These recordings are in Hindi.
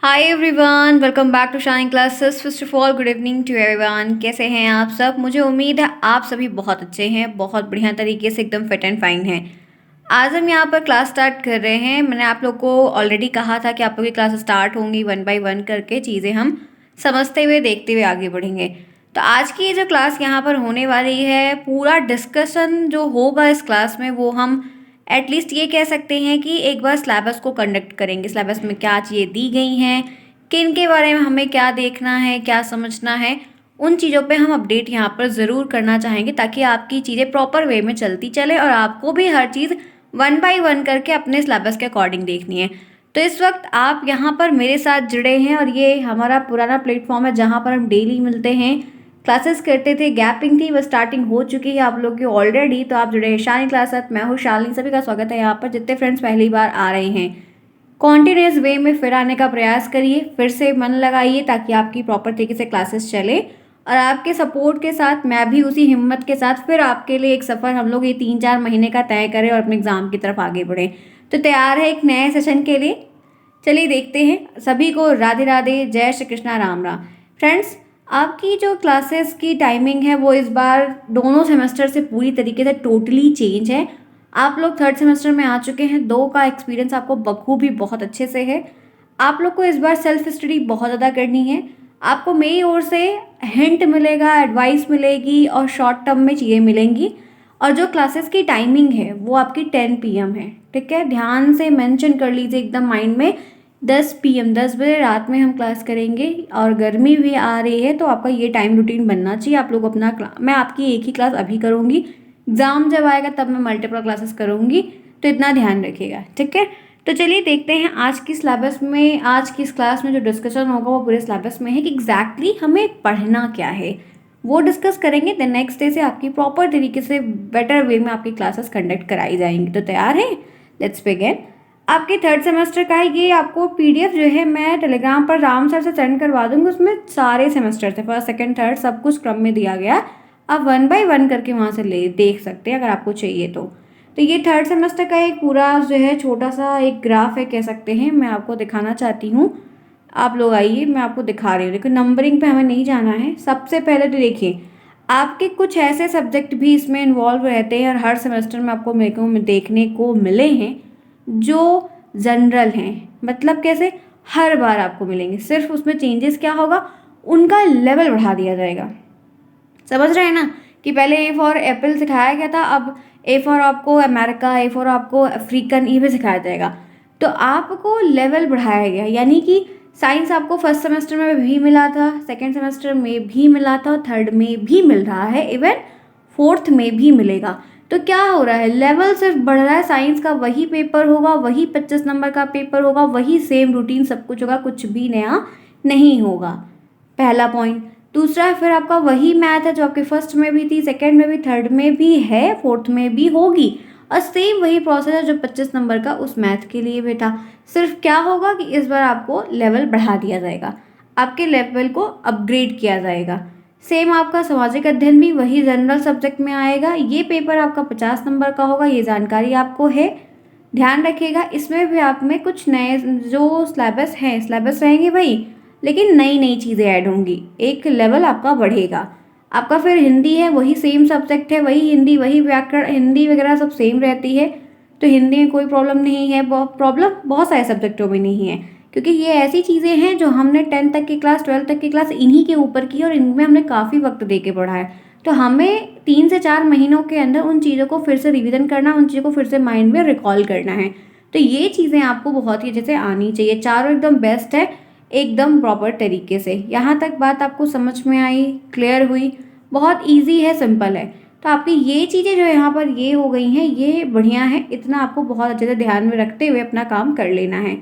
Hi everyone, welcome back to Shine Classes. First of all good evening to everyone. कैसे हैं आप सब? मुझे उम्मीद है आप सभी बहुत अच्छे हैं, बहुत बढ़िया तरीके से एकदम फिट एंड फाइन हैं। आज हम यहाँ पर क्लास स्टार्ट कर रहे हैं। मैंने आप लोग को ऑलरेडी कहा था कि आप लोग की क्लास स्टार्ट होंगी, वन बाय वन करके चीज़ें हम समझते हुए देखते हुए आगे बढ़ेंगे। तो आज की ये जो क्लास यहाँ पर होने वाली है, पूरा डिस्कशन जो होगा इस क्लास में वो हम एटलीस्ट ये कह सकते हैं कि एक बार सिलेबस को कंडक्ट करेंगे। सिलेबस में क्या चीज़ें दी गई हैं, किन के बारे में हमें क्या देखना है, क्या समझना है, उन चीज़ों पे हम अपडेट यहाँ पर ज़रूर करना चाहेंगे ताकि आपकी चीज़ें प्रॉपर वे में चलती चले और आपको भी हर चीज़ वन बाय वन करके अपने सिलेबस के अकॉर्डिंग देखनी है। तो इस वक्त आप यहाँ पर मेरे साथ जुड़े हैं और ये हमारा पुराना प्लेटफॉर्म है जहाँ पर हम डेली मिलते हैं, क्लासेस करते थे। गैपिंग थी, बस स्टार्टिंग हो चुकी है आप लोग की ऑलरेडी। तो आप जुड़े हैं शालिनी क्लास साथ, मैं हूँ शालिनी। सभी का स्वागत है यहाँ पर। जितने फ्रेंड्स पहली बार आ रहे हैं, कॉन्टिन्यूस वे में फिर आने का प्रयास करिए, फिर से मन लगाइए ताकि आपकी प्रॉपर तरीके से क्लासेस चले। और आपके सपोर्ट के साथ मैं भी उसी हिम्मत के साथ फिर आपके लिए एक सफ़र हम लोग ये 3-4 महीने का तय करें और अपने एग्ज़ाम की तरफ आगे बढ़ें। तो तैयार है एक नए सेशन के लिए? चलिए देखते हैं। सभी को राधे राधे, जय श्री कृष्णा, राम राम। फ्रेंड्स, आपकी जो क्लासेस की टाइमिंग है वो इस बार दोनों सेमेस्टर से पूरी तरीके से टोटली चेंज है। आप लोग थर्ड सेमेस्टर में आ चुके हैं, 2 का एक्सपीरियंस आपको बखूबी बहुत अच्छे से है। आप लोग को इस बार सेल्फ स्टडी बहुत ज़्यादा करनी है। आपको मेरी ओर से हिंट मिलेगा, एडवाइस मिलेगी और शॉर्ट टर्म में चीज़ें मिलेंगी। और जो क्लासेस की टाइमिंग है वो आपकी 10 PM है, ठीक है? ध्यान से मेंशन कर लीजिए एकदम माइंड में। 10 PM, 10 बजे रात में हम क्लास करेंगे और गर्मी भी आ रही है तो आपका ये टाइम रूटीन बनना चाहिए। आप लोग अपना मैं आपकी एक ही क्लास अभी करूँगी, एग्ज़ाम जब आएगा तब मैं मल्टीपल क्लासेस करूँगी, तो इतना ध्यान रखिएगा, ठीक है? तो चलिए देखते हैं आज की सिलेबस में, आज की इस क्लास में जो डिस्कशन होगा वो पूरे सिलेबस में है कि एग्जैक्टली हमें पढ़ना क्या है, वो डिस्कस करेंगे। देन नेक्स्ट डे से आपकी प्रॉपर तरीके से बेटर वे में आपकी क्लासेस कंडक्ट कराई जाएंगी। तो तैयार हैं? Let's begin. आपके थर्ड सेमेस्टर का है ये। आपको PDF जो है मैं टेलीग्राम पर राम सर से सेंड करवा दूँगी। उसमें सारे सेमेस्टर से फर्स्ट सेकंड थर्ड सब कुछ क्रम में दिया गया है। आप वन बाय वन करके वहाँ से ले देख सकते हैं अगर आपको चाहिए तो ये थर्ड सेमेस्टर का एक पूरा जो है छोटा सा एक ग्राफ है कह सकते हैं, मैं आपको दिखाना चाहती हूँ। आप लोग आइए, मैं आपको दिखा रही हूँ। देखो, नंबरिंग पे हमें नहीं जाना है। सबसे पहले तो देखिए, आपके कुछ ऐसे सब्जेक्ट भी इसमें इन्वॉल्व रहते हैं और हर सेमेस्टर में आपको मेरे को देखने को मिले हैं जो जनरल हैं। मतलब कैसे? हर बार आपको मिलेंगे, सिर्फ उसमें चेंजेस क्या होगा, उनका लेवल बढ़ा दिया जाएगा। समझ रहे हैं ना? कि पहले A फॉर एप्पल सिखाया गया था, अब A फॉर आपको अमेरिका, A फॉर आपको अफ्रीकन, ये भी सिखाया जाएगा। तो आपको लेवल बढ़ाया गया, यानी कि साइंस आपको फर्स्ट सेमेस्टर में भी मिला था, सेकेंड सेमेस्टर में भी मिला था, थर्ड में भी मिल रहा है, इवन फोर्थ में भी मिलेगा। तो क्या हो रहा है, लेवल सिर्फ बढ़ रहा है। साइंस का वही पेपर होगा, वही 25 नंबर का पेपर होगा, वही सेम रूटीन सब कुछ होगा, कुछ भी नया नहीं होगा। पहला पॉइंट। दूसरा, फिर आपका वही मैथ है जो आपके फर्स्ट में भी थी, सेकंड में भी, थर्ड में भी है, फोर्थ में भी होगी, और सेम वही प्रोसेस है जो 25 नंबर का उस मैथ के लिए भी था। सिर्फ क्या होगा कि इस बार आपको लेवल बढ़ा दिया जाएगा, आपके लेवल को अपग्रेड किया जाएगा। सेम आपका सामाजिक अध्ययन भी वही जनरल सब्जेक्ट में आएगा। ये पेपर आपका 50 नंबर का होगा, ये जानकारी आपको है, ध्यान रखिएगा। इसमें भी आप में कुछ नए जो सिलेबस हैं, सिलेबस रहेंगे वही, लेकिन नई नई चीज़ें ऐड होंगी, एक लेवल आपका बढ़ेगा। आपका फिर हिंदी है, वही सेम सब्जेक्ट है, वही हिंदी, वही व्याकरण, हिंदी वगैरह सब सेम रहती है, तो हिंदी में कोई प्रॉब्लम नहीं है। प्रॉब्लम बहुत सारे सब्जेक्टों में नहीं है, क्योंकि ये ऐसी चीज़ें हैं जो हमने 10th तक की क्लास, 12th तक की क्लास इन्हीं के ऊपर की और इनमें हमने काफ़ी वक्त दे के पढ़ा है। तो हमें 3 से 4 महीनों के अंदर उन चीज़ों को फिर से रिवीजन करना, उन चीज़ों को फिर से माइंड में रिकॉल करना है। तो ये चीज़ें आपको बहुत ही अच्छे से आनी चाहिए। चारों एकदम बेस्ट है, एकदम प्रॉपर तरीके से। यहाँ तक बात आपको समझ में आई, क्लियर हुई? बहुत इजी है, सिंपल है। तो आपकी ये चीज़ें जो यहाँ पर ये हो गई हैं, ये बढ़िया है। इतना आपको बहुत अच्छे से ध्यान में रखते हुए अपना काम कर लेना है।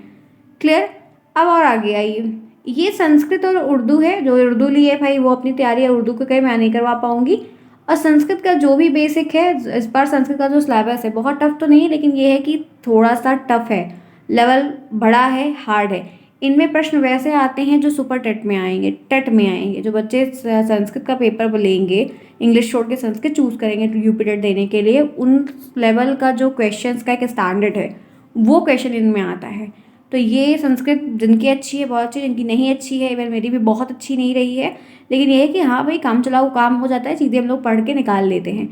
क्लियर? अब और आगे आइए। ये संस्कृत और उर्दू है। जो उर्दू ली है भाई वो अपनी तैयारी है, उर्दू को कहीं मैं नहीं करवा पाऊँगी। और संस्कृत का जो भी बेसिक है, इस बार संस्कृत का जो सिलेबस है बहुत टफ तो नहीं है, लेकिन ये है कि थोड़ा सा टफ है, लेवल बड़ा है, हार्ड है। इनमें प्रश्न वैसे आते हैं जो सुपर टेट में आएंगे, टेट में आएंगे। जो बच्चे संस्कृत का पेपर लेंगे, इंग्लिश छोड़ के संस्कृत चूज़ करेंगे यूपी टेट देने के लिए, उन लेवल का जो क्वेश्चंस का एक स्टैंडर्ड है वो क्वेश्चन इनमें आता है। तो ये संस्कृत जिनकी अच्छी है बहुत अच्छी, जिनकी नहीं अच्छी है, इवन मेरी भी बहुत अच्छी नहीं रही है, लेकिन ये है कि हाँ भाई काम चलाओ काम हो जाता है, चीज़ें हम लोग पढ़ के निकाल लेते हैं।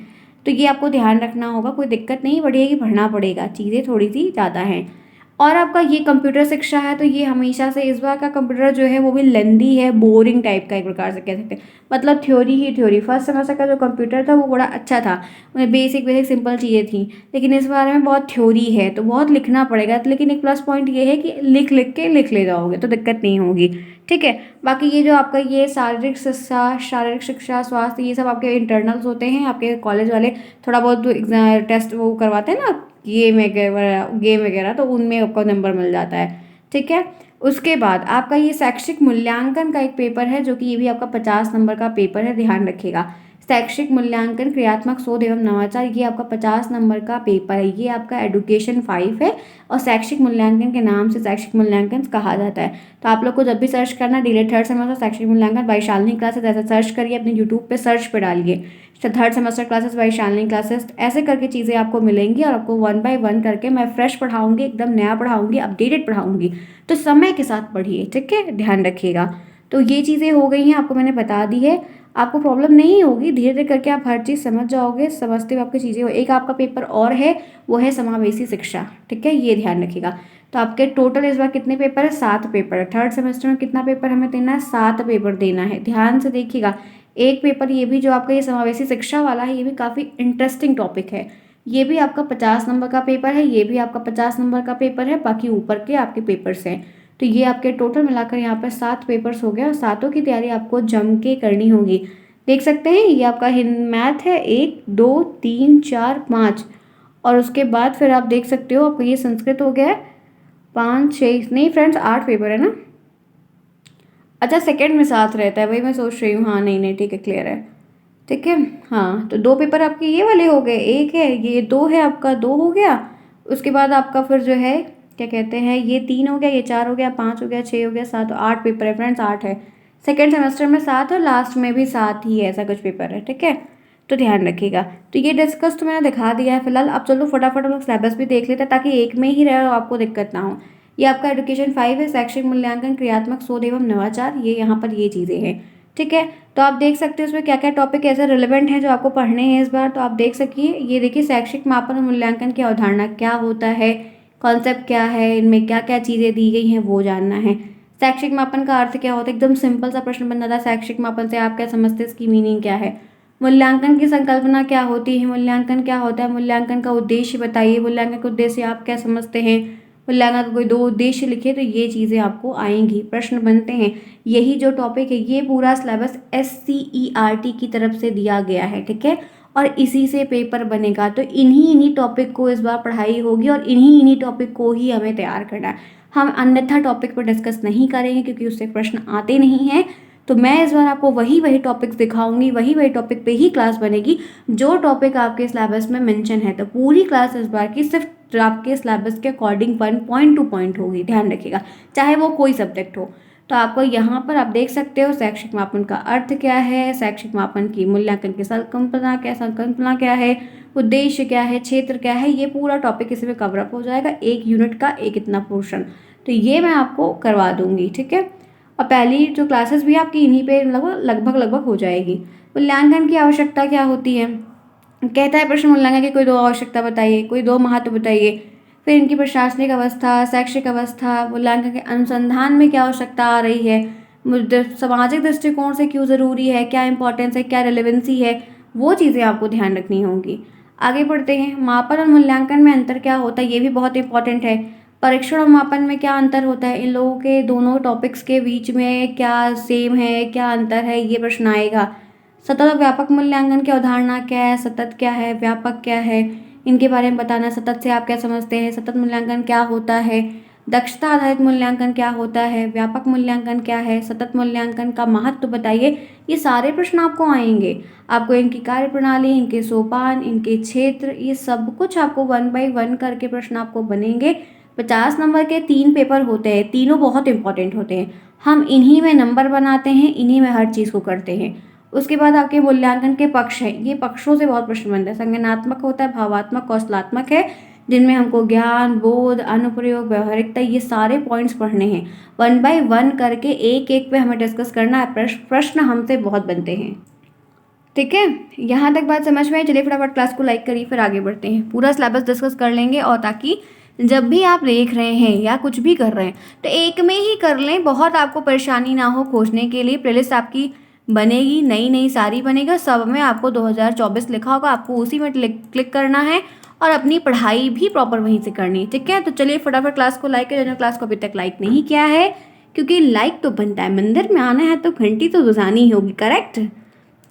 तो ये आपको ध्यान रखना होगा, कोई दिक्कत नहीं पड़ेगी, पढ़ना पड़ेगा, चीज़ें थोड़ी सी ज़्यादा हैं। और आपका ये कंप्यूटर शिक्षा है, तो ये हमेशा से इस बार का कंप्यूटर जो है वो भी लेंदी है, बोरिंग टाइप का एक प्रकार से कह सकते हैं, मतलब थ्योरी ही थ्योरी। फर्स्ट सेमेस्टर का जो कंप्यूटर था वो बड़ा अच्छा था, उन्हें बेसिक बेसिक सिंपल चीज़ें थी, लेकिन इस बारे में बहुत थ्योरी है तो बहुत लिखना पड़ेगा। लेकिन एक प्लस पॉइंट ये है कि लिख लिख के लिख ले जाओगे तो दिक्कत नहीं होगी, ठीक है। बाकी ये जो आपका ये शारीरिक शिक्षा, स्वास्थ्य, ये सब आपके इंटरनल्स होते हैं, आपके कॉलेज वाले थोड़ा बहुत टेस्ट वो करवाते हैं ना, गेम वगैरह, तो उनमें आपको नंबर मिल जाता है, ठीक है। उसके बाद आपका ये शैक्षिक मूल्यांकन का एक पेपर है, जो कि ये भी आपका 50 नंबर का पेपर है, ध्यान रखिएगा। शैक्षिक मूल्यांकन क्रियात्मक शोध एवं नवाचार, ये आपका 50 नंबर का पेपर है, ये आपका एडुकेशन 5 है, और शैक्षिक मूल्यांकन के नाम से शैक्षिक मूल्यांकन कहा जाता है। तो आप लोग को जब भी सर्च करना डीलेट थर्ड सेमेस्टर शैक्षिक मूल्यांकन बाई शालिनी क्लासेस ऐसा सर्च करिए, अपने यूट्यूब पे सर्च पे डालिए third semester classes by Shalini classes, ऐसे करके चीज़ें आपको मिलेंगी, और आपको 1 बाय 1 करके मैं फ्रेश पढ़ाऊंगी, एकदम नया पढ़ाऊंगी, अपडेटेड पढ़ाऊंगी। तो समय के साथ पढ़िए, ठीक है, ध्यान रखिएगा। तो ये चीज़ें हो गई हैं, आपको मैंने बता दी है, आपको प्रॉब्लम नहीं होगी, धीरे धीरे करके आप हर चीज़ समझ जाओगे, समझते हुए आपकी चीज़ें हो। एक आपका पेपर और है, वो है समावेशी शिक्षा, ठीक है, ये ध्यान रखिएगा। तो आपके टोटल इस बार कितने पेपर है? 7 पेपर है। थर्ड सेमेस्टर में कितना पेपर हमें देना है? 7 पेपर देना है, ध्यान से देखिएगा। एक पेपर ये भी जो आपका ये समावेशी शिक्षा वाला है, ये भी काफ़ी इंटरेस्टिंग टॉपिक है, ये भी आपका 50 नंबर का पेपर है, ये भी आपका 50 नंबर का पेपर है, बाकी ऊपर के आपके पेपर्स हैं। तो ये आपके टोटल मिलाकर यहाँ पर 7 पेपर्स हो गए, और सातों की तैयारी आपको जम के करनी होगी। देख सकते हैं ये आपका मैथ है 1 2 3 4 5, और उसके बाद फिर आप देख सकते हो आपका ये संस्कृत हो गया है 5 6, नहीं फ्रेंड्स 8 पेपर है ना, अच्छा सेकंड में साथ रहता है, वही मैं सोच रही हूँ, हाँ नहीं नहीं ठीक है, क्लियर है, ठीक है। हाँ तो 2 पेपर आपके ये वाले हो गए, एक है ये, 2 है आपका, 2 हो गया। उसके बाद आपका फिर जो है क्या कहते हैं, ये 3 हो गया, ये 4 हो गया, 5 हो गया, 6 हो गया, 7, 8 पेपर है फ्रेंड्स, 8 है। सेकेंड सेमेस्टर में 7 और लास्ट में भी 7 ही है, ऐसा कुछ पेपर है, ठीक है। तो ध्यान रखिएगा। तो ये डिस्कस तो मैंने दिखा दिया है फिलहाल। अब चलो फटाफट हम लोग सिलेबस भी देख लेते हैं, ताकि एक में ही रहे और आपको दिक्कत ना हो। ये आपका एजुकेशन 5 है, शैक्षिक मूल्यांकन क्रियात्मक शोध एवं नवाचार, ये यहाँ पर ये चीज़ें हैं, ठीक है। तो आप देख सकते हो उसमें क्या क्या टॉपिक ऐसे रिलेवेंट हैं जो आपको पढ़ने हैं इस बार, तो आप देख सकिए। ये देखिए शैक्षिक मापन और मूल्यांकन की अवधारणा क्या होता है, कॉन्सेप्ट क्या है, इनमें क्या क्या चीज़ें दी गई हैं वो जानना है। शैक्षिक मापन का अर्थ क्या होता है, एकदम सिंपल सा प्रश्न बन जाता है, शैक्षिक मापन से आप क्या समझते हैं, इसकी मीनिंग क्या है। मूल्यांकन की संकल्पना क्या होती है, मूल्यांकन क्या होता है, मूल्यांकन का उद्देश्य बताइए, मूल्यांकन का उद्देश्य आप क्या समझते हैं, मूल्यांकन का कोई 2 उद्देश्य लिखिए। तो ये चीज़ें आपको आएंगी, प्रश्न बनते हैं। यही जो टॉपिक है ये पूरा सिलेबस SCERT की तरफ से दिया गया है, ठीक है, और इसी से पेपर बनेगा। तो इन्हीं टॉपिक को इस बार पढ़ाई होगी, और इन्हीं टॉपिक को ही हमें तैयार करना है। हम अन्यथा टॉपिक पर डिस्कस नहीं करेंगे, क्योंकि उससे प्रश्न आते नहीं हैं। तो मैं इस बार आपको वही टॉपिक्स दिखाऊंगी, वही टॉपिक पे ही क्लास बनेगी जो टॉपिक आपके सिलेबस में मेंशन है। तो पूरी क्लास इस बार की सिर्फ आपके सिलेबस के अकॉर्डिंग पॉइंट टू पॉइंट होगी, ध्यान रखिएगा, चाहे वो कोई सब्जेक्ट हो। तो आपको यहाँ पर आप देख सकते हो शैक्षिक मापन का अर्थ क्या है, शैक्षिक मापन की मूल्यांकन की संकल्पना क्या है, उद्देश्य क्या है, क्षेत्र क्या है, ये पूरा टॉपिक इसी में कवर अप हो जाएगा, एक यूनिट का एक इतना पोर्शन। तो ये मैं आपको करवा दूंगी, ठीक है। और पहली जो क्लासेस भी आपकी इन्हीं पे लगभग हो जाएगी। मूल्यांकन की आवश्यकता क्या होती है, कहता है प्रश्न मूल्यांकन की कोई 2 आवश्यकता बताइए, कोई 2 महत्व बताइए। फिर इनकी प्रशासनिक अवस्था, शैक्षिक अवस्था, मूल्यांकन के अनुसंधान में क्या आवश्यकता आ रही है, सामाजिक दृष्टिकोण से क्यों ज़रूरी है, क्या इंपॉर्टेंस है, क्या रिलेवेंसी है, वो चीज़ें आपको ध्यान रखनी होंगी। आगे बढ़ते हैं। मापन और मूल्यांकन में अंतर क्या होता है, ये भी बहुत इंपॉर्टेंट है। परीक्षण और मापन में क्या अंतर होता है, इन लोगों के दोनों टॉपिक्स के बीच में क्या सेम है, क्या अंतर है, ये प्रश्न आएगा। सतत और व्यापक मूल्यांकन की अवधारणा क्या है, सतत क्या है, व्यापक क्या है, इनके बारे में बताना। सतत से आप क्या समझते हैं, सतत मूल्यांकन क्या होता है, दक्षता आधारित मूल्यांकन क्या होता है, व्यापक मूल्यांकन क्या है, सतत मूल्यांकन का महत्व बताइए। ये सारे प्रश्न आपको आएंगे। आपको इनकी कार्यप्रणाली, इनके सोपान, इनके क्षेत्र, ये सब कुछ आपको 1 बाय 1 करके प्रश्न आपको बनेंगे। 50 नंबर के 3 पेपर होते हैं, तीनों बहुत इंपॉर्टेंट होते हैं। हम इन्हीं में नंबर बनाते हैं, इन्हीं में हर चीज़ को करते हैं। उसके बाद आपके मूल्यांकन के पक्ष हैं, ये पक्षों से बहुत प्रश्न बनते हैं। संज्ञानात्मक होता है, भावात्मक, कौशलात्मक है, जिनमें हमको ज्ञान, बोध, अनुप्रयोग, व्यवहारिकता ये सारे पॉइंट्स पढ़ने हैं। 1 बाय 1 करके एक एक पे हमें डिस्कस करना है। प्रश्न हमसे बहुत बनते हैं। ठीक है, यहाँ तक बात समझ में आई। चलिए फटाफट क्लास को लाइक करिए, फिर आगे बढ़ते हैं। पूरा सिलेबस डिस्कस कर लेंगे, और ताकि जब भी आप देख रहे हैं या कुछ भी कर रहे हैं तो एक में ही कर लें, बहुत आपको परेशानी ना हो खोजने के लिए। प्लेलिस्ट आपकी बनेगी, नई नई सारी बनेगा, सब में आपको 2024 लिखा होगा, आपको उसी में क्लिक करना है और अपनी पढ़ाई भी प्रॉपर वहीं से करनी है। ठीक है, तो चलिए फटाफट क्लास को लाइक करें, जिन्होंने क्लास को अभी तक लाइक नहीं किया है, क्योंकि लाइक तो बनता है, मंदिर में आना है तो घंटी तो बजानी होगी। करेक्ट।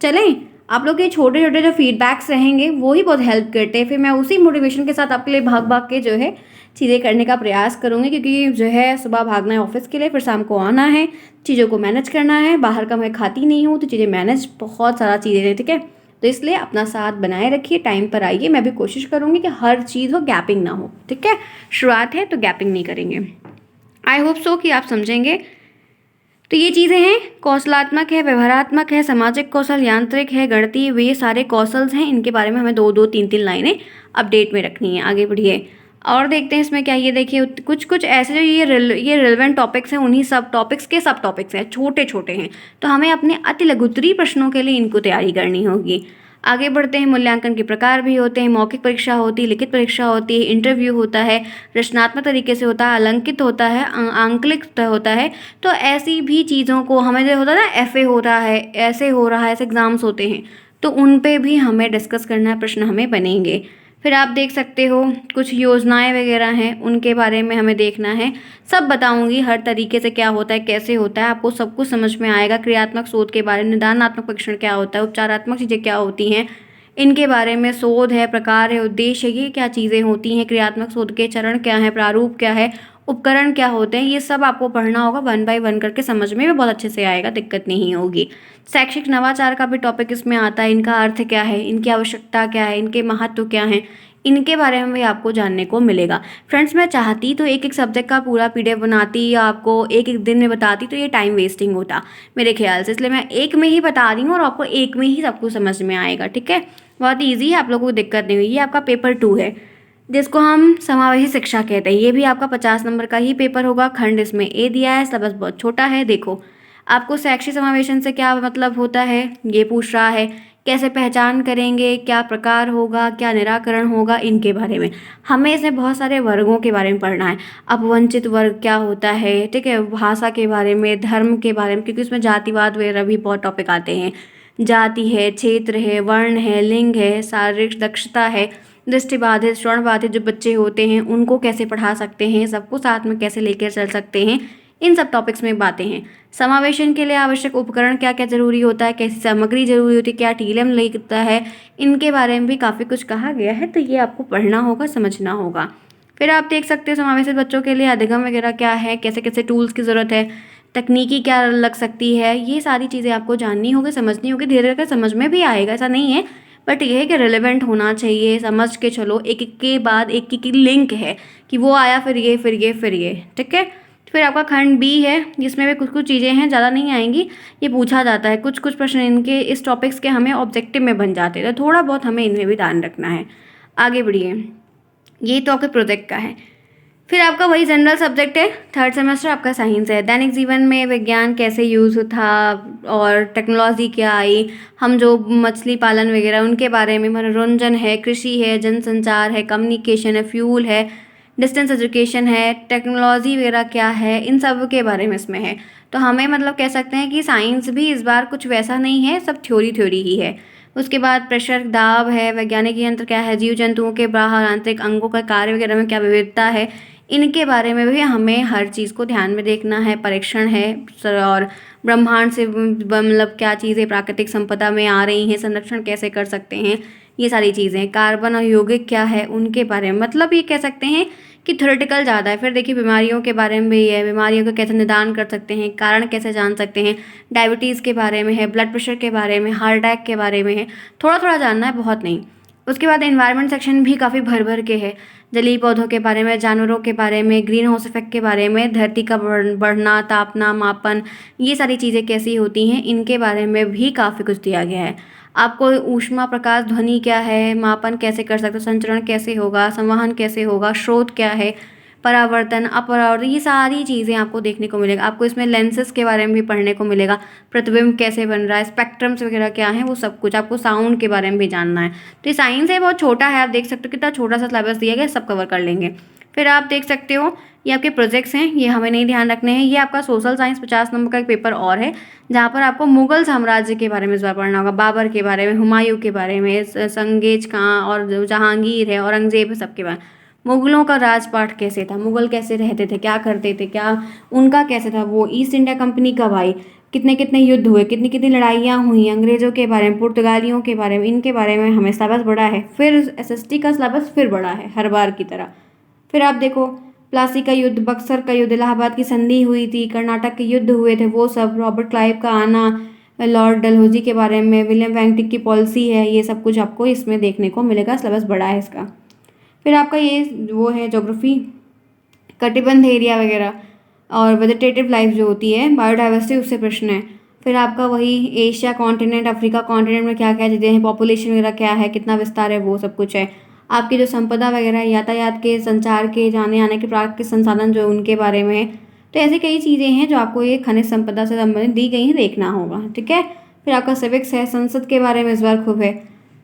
चलें, आप लोग के छोटे छोटे जो फीडबैक्स रहेंगे वो ही बहुत हेल्प करते हैं। फिर मैं उसी मोटिवेशन के साथ आपके लिए भाग भाग के जो है चीज़ें करने का प्रयास करूँगी, क्योंकि जो है सुबह भागना है ऑफिस के लिए, फिर शाम को आना है, चीज़ों को मैनेज करना है। बाहर का मैं खाती नहीं हूँ तो चीज़ें मैनेज, बहुत सारा चीज़ें हैं। ठीक है, तो इसलिए अपना साथ बनाए रखिए, टाइम पर आइए। मैं भी कोशिश करूँगी कि हर चीज़ हो, गैपिंग ना हो। ठीक है, शुरुआत है तो गैपिंग नहीं करेंगे। आई होप सो कि आप समझेंगे। तो ये चीज़ें हैं, कौशलात्मक है, व्यवहारात्मक है, सामाजिक कौशल, यांत्रिक है, गणितीय, वे सारे कौशल्स हैं। इनके बारे में हमें 2-2, 3-3 लाइनें अपडेट में रखनी है। आगे बढ़िए और देखते हैं इसमें क्या। ये देखिए कुछ कुछ ऐसे जो ये रिलेवेंट टॉपिक्स हैं, उन्हीं सब टॉपिक्स के सब टॉपिक्स हैं, छोटे छोटे हैं, तो हमें अपने अति लघुत्तरीय प्रश्नों के लिए इनको तैयारी करनी होगी। आगे बढ़ते हैं। मूल्यांकन के प्रकार भी होते हैं, मौखिक परीक्षा होती है, लिखित परीक्षा होती है, इंटरव्यू होता है, रचनात्मक तरीके से होता है, अलंकित होता है, आंकलिक होता है। तो ऐसी भी चीज़ों को हमें जो होता है ना, एफए हो रहा है, ऐसे हो रहा है, ऐसे एग्ज़ाम्स होते हैं, तो उन पे भी हमें डिस्कस करना है, प्रश्न हमें बनेंगे। फिर आप देख सकते हो कुछ योजनाएं वगैरह हैं, उनके बारे में हमें देखना है। सब बताऊंगी हर तरीके से क्या होता है, कैसे होता है, आपको सब कुछ समझ में आएगा। क्रियात्मक शोध के बारे में, निदानात्मक परीक्षण क्या होता है, उपचारात्मक चीज़ें क्या होती हैं, इनके बारे में, शोध है, प्रकार है, उद्देश्य है, ये क्या चीज़ें होती हैं, क्रियात्मक शोध के चरण क्या है, प्रारूप क्या है, उपकरण क्या होते हैं, ये सब आपको पढ़ना होगा। 1 बाय 1 करके समझ में भी बहुत अच्छे से आएगा, दिक्कत नहीं होगी। शैक्षिक नवाचार का भी टॉपिक इसमें आता है, इनका अर्थ क्या है, इनकी आवश्यकता क्या है, इनके महत्व क्या हैं, इनके बारे में भी आपको जानने को मिलेगा। फ्रेंड्स, मैं चाहती तो एक एक सब्जेक्ट का पूरा पीडीएफ बनाती या आपको एक एक दिन में बताती, तो ये टाइम वेस्टिंग होता मेरे ख्याल से, इसलिए मैं एक में ही बता रही हूँ और आपको एक में ही सब कुछ समझ में आएगा। ठीक है, बहुत ईजी है, आप लोगों को दिक्कत नहीं हुई। ये आपका पेपर 2 है, जिसको हम समावेशी शिक्षा कहते हैं। ये भी आपका 50 नंबर का ही पेपर होगा। खंड इसमें ए दिया है, सिलेबस बहुत छोटा है। देखो, आपको शैक्षिक समावेशन से क्या मतलब होता है ये पूछ रहा है, कैसे पहचान करेंगे, क्या प्रकार होगा, क्या निराकरण होगा, इनके बारे में हमें इसमें बहुत सारे वर्गों के बारे में पढ़ना है। अपवंचित वर्ग क्या होता है, ठीक है, भाषा के बारे में, धर्म के बारे में, क्योंकि उसमें जातिवाद वगैरह भी बहुत टॉपिक आते हैं। जाति है, क्षेत्र है, वर्ण है, लिंग है, शारीरिक दक्षता है, दृष्टिबाधित, श्रवणबाधित जो बच्चे होते हैं उनको कैसे पढ़ा सकते हैं, सबको साथ में कैसे लेकर चल सकते हैं, इन सब टॉपिक्स में बातें हैं। समावेशन के लिए आवश्यक उपकरण क्या क्या जरूरी होता है, कैसी सामग्री जरूरी होती है, क्या टीएलएम लगता है, इनके बारे में भी काफ़ी कुछ कहा गया है, तो ये आपको पढ़ना होगा, समझना होगा। फिर आप देख सकते हो समावेशित बच्चों के लिए अधिगम वगैरह क्या है, कैसे कैसे टूल्स की ज़रूरत है, तकनीकी क्या लग सकती है, ये सारी चीज़ें आपको जाननी होगी, समझनी होगी। धीरे धीरे समझ में भी आएगा, ऐसा नहीं है, बट ये है कि रिलेवेंट होना चाहिए, समझ के चलो। एक एक के बाद एक की लिंक है कि वो आया फिर ये फिर ये फिर ये। ठीक है, फिर आपका खंड बी है, जिसमें भी कुछ कुछ चीज़ें हैं, ज़्यादा नहीं आएंगी, ये पूछा जाता है। कुछ कुछ प्रश्न इनके इस टॉपिक्स के हमें ऑब्जेक्टिव में बन जाते हैं, तो थोड़ा बहुत हमें इनमें भी ध्यान रखना है। आगे बढ़िए, ये तो आपके प्रोजेक्ट का है। फिर आपका वही जनरल सब्जेक्ट है, 3rd सेमेस्टर आपका साइंस है। दैनिक जीवन में विज्ञान कैसे यूज़ था और टेक्नोलॉजी क्या आई, हम जो मछली पालन वगैरह उनके बारे में, मनोरंजन है, कृषि है, जनसंचार है, कम्युनिकेशन है, फ्यूल है, डिस्टेंस एजुकेशन है, टेक्नोलॉजी वगैरह क्या है, इन सब के बारे में इसमें है। तो हमें मतलब कह सकते हैं कि साइंस भी इस बार कुछ वैसा नहीं है, सब थ्योरी थ्योरी ही है। उसके बाद प्रेशर दाब है, वैज्ञानिक यंत्र क्या है, जीव जंतुओं के बाहर आंतरिक अंगों का कार्य वगैरह में क्या विविधता है, इनके बारे में भी हमें हर चीज़ को ध्यान में देखना है। परीक्षण है और ब्रह्मांड से मतलब क्या चीज़ें प्राकृतिक संपदा में आ रही हैं, संरक्षण कैसे कर सकते हैं, ये सारी चीज़ें। कार्बन और यौगिक क्या है उनके बारे में, मतलब ये कह सकते हैं कि थ्योरेटिकल ज़्यादा है। फिर देखिए बीमारियों के बारे में भी है, बीमारियों का कैसे निदान कर सकते हैं, कारण कैसे जान सकते हैं, डायबिटीज़ के बारे में है, ब्लड प्रेशर के बारे में, हार्ट अटैक के बारे में है, थोड़ा थोड़ा जानना है, बहुत नहीं। उसके बाद एनवायरनमेंट सेक्शन भी काफ़ी भर भर के है। जलीय पौधों के बारे में, जानवरों के बारे में, ग्रीन हाउस इफेक्ट के बारे में, धरती का बढ़ना, तापना, मापन, ये सारी चीज़ें कैसी होती हैं, इनके बारे में भी काफ़ी कुछ दिया गया है। आपको ऊष्मा, प्रकाश, ध्वनि क्या है, मापन कैसे कर सकते हो, संचरण कैसे होगा, संवहन कैसे होगा, स्रोत क्या है, परावर्तन, अपरावर्तन, ये सारी चीज़ें आपको देखने को मिलेगा। आपको इसमें लेंसेज के बारे में भी पढ़ने को मिलेगा, प्रतिबिंब कैसे बन रहा है, स्पेक्ट्रम्स वगैरह क्या है, वो सब कुछ। आपको साउंड के बारे में भी जानना है। तो ये साइंस है, बहुत छोटा है, आप देख सकते हो कितना छोटा सा सिलेबस दिया गया है, सब कवर कर लेंगे। फिर आप देख सकते हो ये आपके प्रोजेक्ट्स हैं, ये हमें नहीं ध्यान रखने हैं। ये आपका सोशल साइंस 50 नंबर का एक पेपर और है, जहाँ पर आपको मुगल साम्राज्य के बारे में इस बार पढ़ना होगा, बाबर के बारे में, हुमायूं के बारे में, संगेज खां और जो जहांगीर है, औरंगजेब है, सबके बारे में। मुगलों का राजपाट कैसे था, मुगल कैसे रहते थे, क्या करते थे, क्या उनका कैसे था, वो ईस्ट इंडिया कंपनी कब आई, कितने कितने युद्ध हुए, कितनी कितनी लड़ाइयाँ हुई, अंग्रेजों के बारे में, पुर्तगालियों के बारे में, इनके बारे में हमें सिलेबस बड़ा है। फिर एसएसटी का सिलेबस फिर बड़ा है हर बार की तरह। फिर आप देखो प्लासी का युद्ध, बक्सर का युद्ध, इलाहाबाद की संधि हुई थी, कर्नाटक के युद्ध हुए थे, वो सब, रॉबर्ट क्लाइव का आना, लॉर्ड डलहौजी के बारे में, विलियम बेंटिक की पॉलिसी है, ये सब कुछ आपको इसमें देखने को मिलेगा, सिलेबस बड़ा है इसका। फिर आपका ये वो है ज्योग्राफी, कटिबंध एरिया वगैरह, और वेजिटेटिव लाइफ जो होती है, बायोडाइवर्सिटी, उससे प्रश्न है। फिर आपका वही एशिया कॉन्टिनेंट, अफ्रीका कॉन्टिनेंट में क्या क्या चीज़ें हैं, पॉपुलेशन वगैरह क्या है, कितना विस्तार है, वो सब कुछ है। आपकी जो संपदा वगैरह, यातायात के, संचार के, जाने आने के प्राकृतिक संसाधन जो उनके बारे में है। तो ऐसी कई चीज़ें हैं जो आपको ये खनिज संपदा से संबंधित दी गई हैं, देखना होगा, ठीक है। फिर आपका सिविक्स है, संसद के बारे में इस बार खूब है,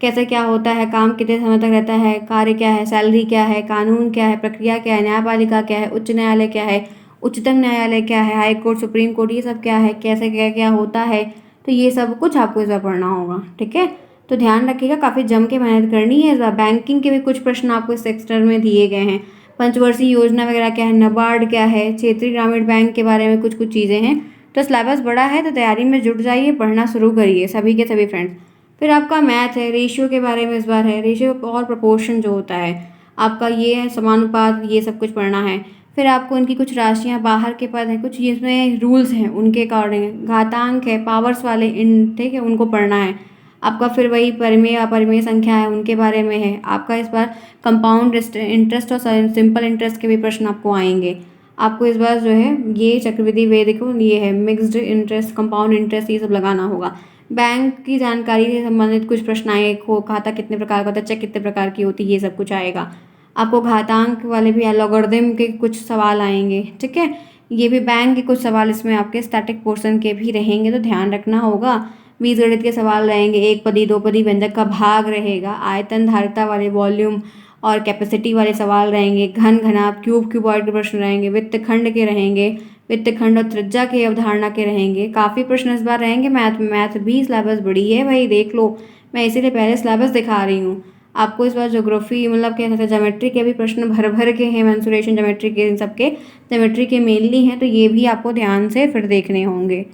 कैसे क्या होता है, काम कितने समय तक रहता है, कार्य क्या है, सैलरी क्या है, कानून क्या है, प्रक्रिया क्या है, न्यायपालिका क्या है, उच्च न्यायालय क्या है, उच्चतम न्यायालय क्या है, हाई कोर्ट, सुप्रीम कोर्ट, ये सब क्या है, कैसे क्या क्या होता है। तो ये सब कुछ आपको इस बार पढ़ना होगा, ठीक है। तो ध्यान रखिएगा, काफ़ी जम के मेहनत करनी है इस बार। बैंकिंग के भी कुछ प्रश्न आपको इस सेक्टर में दिए गए हैं। पंचवर्षीय योजना वगैरह क्या है, नबार्ड क्या है, क्षेत्रीय ग्रामीण बैंक के बारे में कुछ कुछ चीज़ें हैं। तो सिलेबस बड़ा है, तो तैयारी में जुट जाइए, पढ़ना शुरू करिए सभी के सभी फ्रेंड्स। फिर आपका मैथ है, रेशियो के बारे में इस बार है, रेशियो और प्रोपोर्शन जो होता है आपका, ये है समानुपात, ये सब कुछ पढ़ना है। फिर आपको इनकी कुछ राशियाँ, बाहर के पद हैं, कुछ इसमें रूल्स हैं, उनके अकॉर्डिंग घातांक है, पावर्स वाले इन, ठीक है, उनको पढ़ना है आपका। फिर वही परिमेय अपरिमेय संख्या है, उनके बारे में है आपका। इस बार कंपाउंड इंटरेस्ट और सिंपल इंटरेस्ट के भी प्रश्न आपको आएंगे। आपको इस बार जो है ये चक्रवृद्धि वे देखो, ये है मिक्स्ड इंटरेस्ट, कंपाउंड इंटरेस्ट, ये सब लगाना होगा। बैंक की जानकारी से संबंधित कुछ प्रश्न आए, खो खाता कितने प्रकार का होता है, चेक कितने प्रकार की होती है, ये सब कुछ आएगा। आपको घातांक वाले भी, लॉगरिथम के कुछ सवाल आएंगे, ठीक है। ये भी बैंक के कुछ सवाल इसमें आपके स्टैटिक पोर्शन के भी रहेंगे, तो ध्यान रखना होगा। बीजगणित के सवाल रहेंगे, एक पदी, दो पदी, व्यंजक का भाग रहेगा, आयतन, धारिता वाले, वॉल्यूम और कैपेसिटी वाले सवाल रहेंगे, घन, घनाभ, क्यूबॉइड के प्रश्न रहेंगे, वित्त खंड के रहेंगे, वित्त खंड और त्रिज्या के अवधारणा के रहेंगे। काफ़ी प्रश्न इस बार रहेंगे मैथ में। मैथ भी सिलेबस बड़ी है भाई, देख लो, मैं इसीलिए पहले सिलेबस दिखा रही हूँ आपको। इस बार ज्योग्राफी मतलब कह सकते हैं, ज्योमेट्री के भी प्रश्न भर भर के हैं, मेंसुरेशन ज्योमेट्री के, इन सबके ज्योमेट्री के मेनली हैं, तो ये भी आपको ध्यान से फिर देखने होंगे।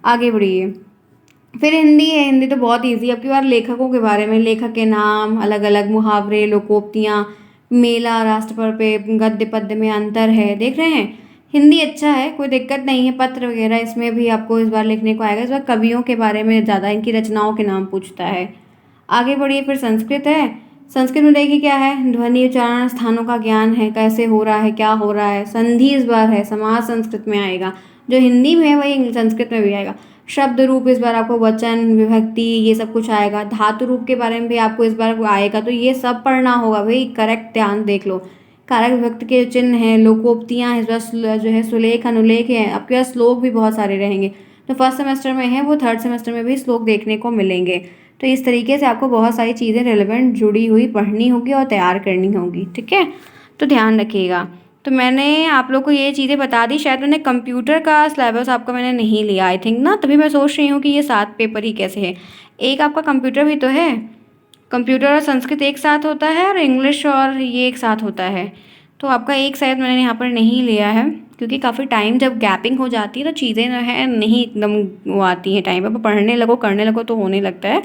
आगे बढ़िए। फिर हिंदी है, हिंदी तो बहुत इजी। अब की बार लेखकों के बारे में, लेखक के नाम, अलग अलग मुहावरे, लोकोक्तियाँ, मेला, राष्ट्रपर्व पे गद्य पद्य में अंतर है, देख रहे हैं। हिंदी अच्छा है, कोई दिक्कत नहीं है। पत्र वगैरह इसमें भी आपको इस बार लिखने को आएगा। इस बार कवियों के बारे में ज़्यादा, इनकी रचनाओं के नाम पूछता है। आगे बढ़िए। फिर संस्कृत है, संस्कृत में देखिए क्या है, ध्वनि, उच्चारण, स्थानों का ज्ञान है, कैसे हो रहा है, क्या हो रहा है। संधि इस बार है, समाज संस्कृत में आएगा, जो हिंदी में है वही संस्कृत में भी आएगा। शब्द रूप इस बार आपको वचन, विभक्ति, ये सब कुछ आएगा। धातु रूप के बारे में भी आपको इस बार आएगा, तो ये सब पढ़ना होगा भाई, करेक्ट ध्यान देख लो। कारक विभक्ति के चिन्ह हैं, लोकोक्तियाँ इस बार जो है, सुलेख, अनुलेख है। आपके पास श्लोक भी बहुत सारे रहेंगे, तो फर्स्ट सेमेस्टर में है वो, थर्ड सेमेस्टर में भी श्लोक देखने को मिलेंगे। तो इस तरीके से आपको बहुत सारी चीज़ें रिलेवेंट जुड़ी हुई पढ़नी होगी और तैयार करनी होगी, ठीक है। तो ध्यान रखिएगा। तो मैंने आप लोग को ये चीज़ें बता दी। शायद मैंने कंप्यूटर का सिलेबस आपका मैंने नहीं लिया, आई थिंक ना, तभी मैं सोच रही हूँ कि ये 7 पेपर ही कैसे है। एक आपका कंप्यूटर भी तो है, कंप्यूटर और संस्कृत एक साथ होता है, और इंग्लिश और ये एक साथ होता है। तो आपका एक शायद मैंने यहाँ पर नहीं लिया है, क्योंकि काफ़ी टाइम जब गैपिंग हो जाती है तो चीज़ें जो है नहीं एकदम वो आती हैं टाइम पर, पढ़ने लगो करने लगो तो होने लगता है।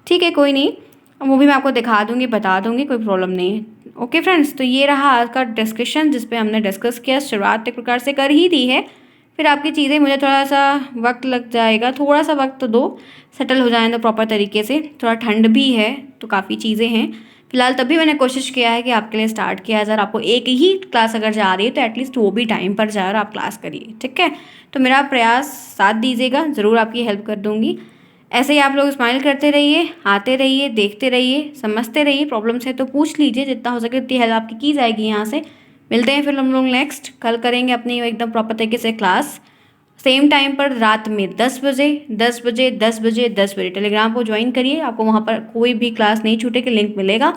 ठीक है, कोई नहीं, वो भी मैं आपको दिखा दूँगी, बता दूँगी, कोई प्रॉब्लम नहीं है। ओके फ्रेंड्स, तो ये रहा आज का डिस्कशन, जिस पे हमने डिस्कस किया। शुरुआत एक प्रकार से कर ही दी है, फिर आपकी चीज़ें, मुझे थोड़ा सा वक्त लग जाएगा, थोड़ा सा वक्त तो दो, सेटल हो जाए तो प्रॉपर तरीके से। थोड़ा ठंड भी है तो काफ़ी चीज़ें हैं, फिलहाल तभी मैंने कोशिश किया है कि आपके लिए स्टार्ट किया जाए। आपको एक ही क्लास अगर जा रही है तो एटलीस्ट वो भी टाइम पर जाए और आप क्लास करिए, ठीक है। तो मेरा प्रयास साथ दीजिएगा, ज़रूर आपकी हेल्प कर दूँगी। ऐसे ही आप लोग स्माइल करते रहिए, आते रहिए, देखते रहिए, समझते रहिए। प्रॉब्लम्स है तो पूछ लीजिए, जितना हो सके उतनी हेल्प आपकी की जाएगी यहाँ से। मिलते हैं फिर हम लोग नेक्स्ट, कल करेंगे अपनी एकदम प्रॉपर तरीके से क्लास, सेम टाइम पर रात में 10 बजे 10 बजे 10 बजे 10 बजे। टेलीग्राम को ज्वाइन करिए, आपको वहाँ पर कोई भी क्लास नहीं छूटेगी, लिंक मिलेगा।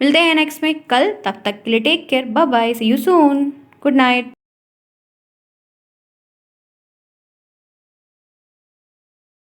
मिलते हैं नेक्स्ट में कल, तब तक के लिए take care, bye bye, see you soon, good night.